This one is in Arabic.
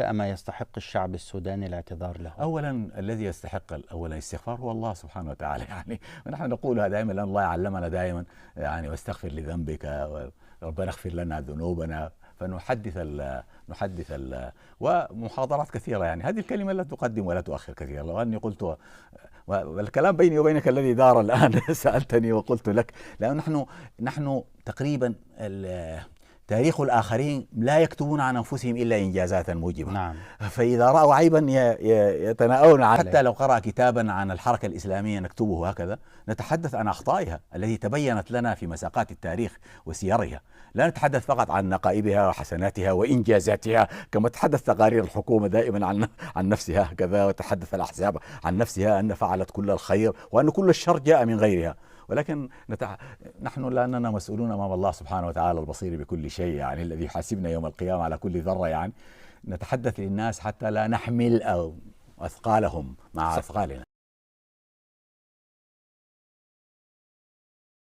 أما يستحق الشعب السوداني الاعتذار له؟ أولا الذي يستحق الاستغفار هو الله سبحانه وتعالى يعني، ونحن نقولها دائما لأن الله علمنا دائما يعني واستغفر لذنبك، ربنا اغفر لنا ذنوبنا، فنحدث ومحاضرات كثيرة يعني هذه الكلمة لا تقدم ولا تؤخر كثيرا. لو أني قلت والكلام بيني وبينك الذي دار الآن سألتني وقلت لك، لأن نحن تقريبا تاريخ الآخرين لا يكتبون عن أنفسهم إلا إنجازات موجبة. نعم. فإذا رأوا عيبا يتناولون عنه. حتى لو قرأ كتابا عن الحركة الإسلامية نكتبه هكذا، نتحدث عن أخطائها التي تبينت لنا في مساقات التاريخ وسيرها، لا نتحدث فقط عن نقائبها وحسناتها وإنجازاتها كما تحدث تقارير الحكومة دائما عن نفسها هكذا، وتحدث الأحزاب عن نفسها أن فعلت كل الخير وأن كل الشر جاء من غيرها. ولكن نحن لأننا مسؤولون أمام الله سبحانه وتعالى البصير بكل شيء، يعني الذي يحاسبنا يوم القيامة على كل ذرة، يعني نتحدث للناس حتى لا نحمل أو أثقالهم مع أثقالنا.